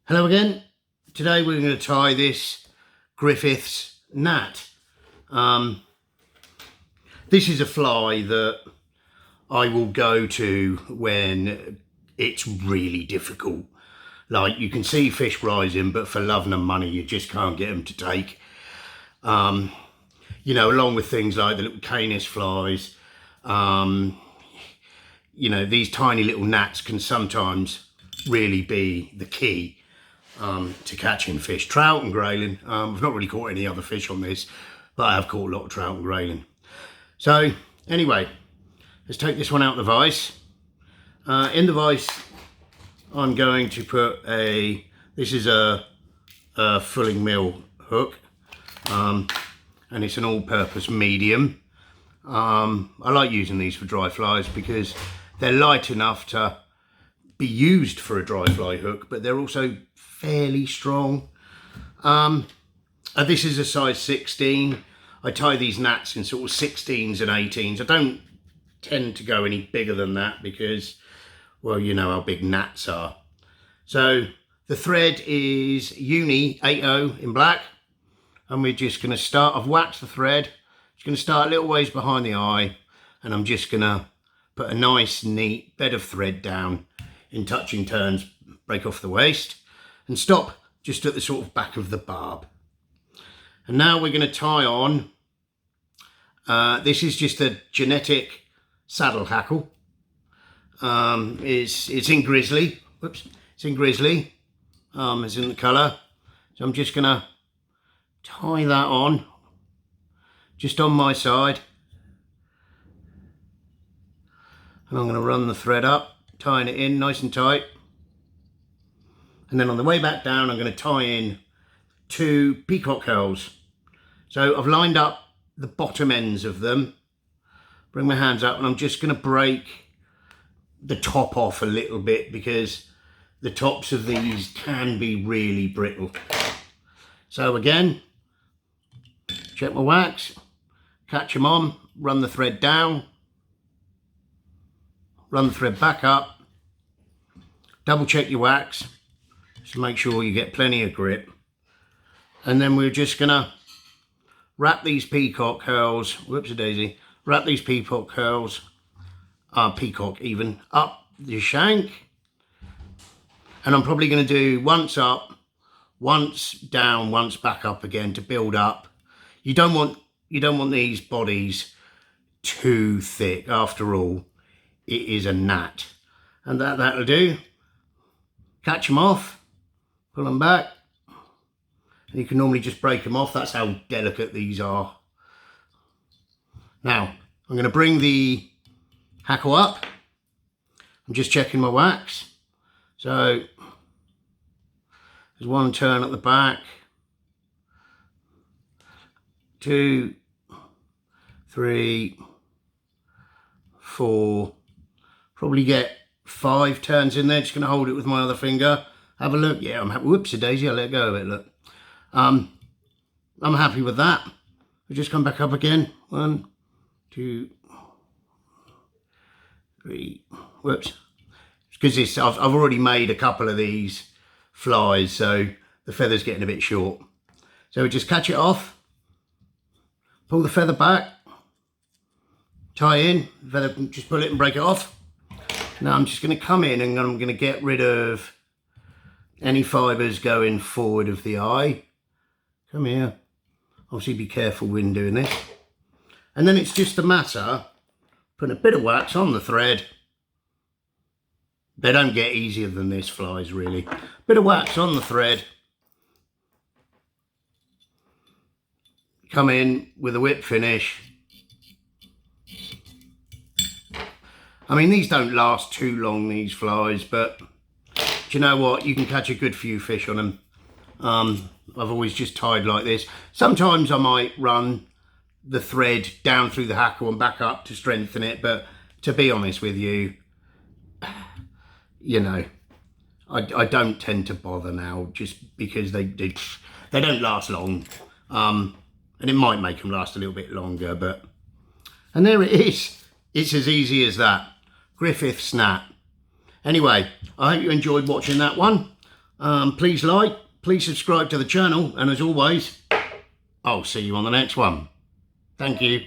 Hello again. Today we're going to tie this Griffiths Gnat. This is a fly that I will go to when it's really difficult. Like, you can see fish rising, but for love and money you just can't get them to take. You know, along with things like the little canis flies, you know, these tiny little gnats can sometimes really be the key to catching fish. Trout and grayling. I've not really caught any other fish on this, but I have caught a lot of trout and grayling. So anyway, let's take this one out of the vise. In the vise I'm going to put this is a fulling mill hook, and it's an all-purpose medium. I like using these for dry flies because they're light enough to be used for a dry fly hook, but they're also fairly strong. This is a size 16. I tie these gnats in sort of 16s and 18s. I don't tend to go any bigger than that because, well, you know how big gnats are. So the thread is Uni 80 in black, and we're just going to start. I've waxed the thread. It's going to start a little ways behind the eye, and I'm just going to put a nice neat bed of thread down in touching turns, break off the waist, and stop just at the sort of back of the barb. And now we're going to tie on, this is just a genetic saddle hackle. It's in grizzly, whoops, it's in grizzly, it's in the colour. So I'm just going to tie that on, just on my side. And I'm going to run the thread up, tying it in nice and tight. And then on the way back down, I'm going to tie in 2 peacock curls. So I've lined up the bottom ends of them. Bring my hands up, and I'm just going to break the top off a little bit because the tops of these can be really brittle. So again, check my wax, catch them on, run the thread down, run the thread back up, double check your wax, so make sure you get plenty of grip. And then we're just gonna wrap these peacock curls, whoops-a-daisy, wrap these peacock curls, peacock even, up the shank. And I'm probably gonna do once up, once down, once back up again to build up. You don't want these bodies too thick. After all, it is a gnat. And that'll do. Catch them off, pull them back. And you can normally just break them off. That's how delicate these are. Now, I'm going to bring the hackle up. I'm just checking my wax. So, there's 1 turn at the back. 2, 3, 4. Probably get 5 turns in there. Just going to hold it with my other finger. Have a look. Yeah, I'm happy. Whoops-a-daisy, I let go of it, look. I'm happy with that. We'll just come back up again. 1, 2, 3. Whoops. Because I've already made a couple of these flies, so the feather's getting a bit short. So we just catch it off, pull the feather back, tie in, feather, just pull it and break it off. Now I'm just going to come in and I'm going to get rid of any fibres going forward of the eye. Come here. Obviously be careful when doing this. And then it's just a matter putting a bit of wax on the thread. They don't get easier than this, flies, really. Bit of wax on the thread. Come in with a whip finish. I mean, these don't last too long, these flies, but do you know what? You can catch a good few fish on them. I've always just tied like this. Sometimes I might run the thread down through the hackle and back up to strengthen it, but to be honest with you, you know, I don't tend to bother now just because they don't last long. And it might make them last a little bit longer, but... And there it is. It's as easy as that. Griffiths Gnat. Anyway, I hope you enjoyed watching that one. Please like, please subscribe to the channel, and as always, I'll see you on the next one. Thank you.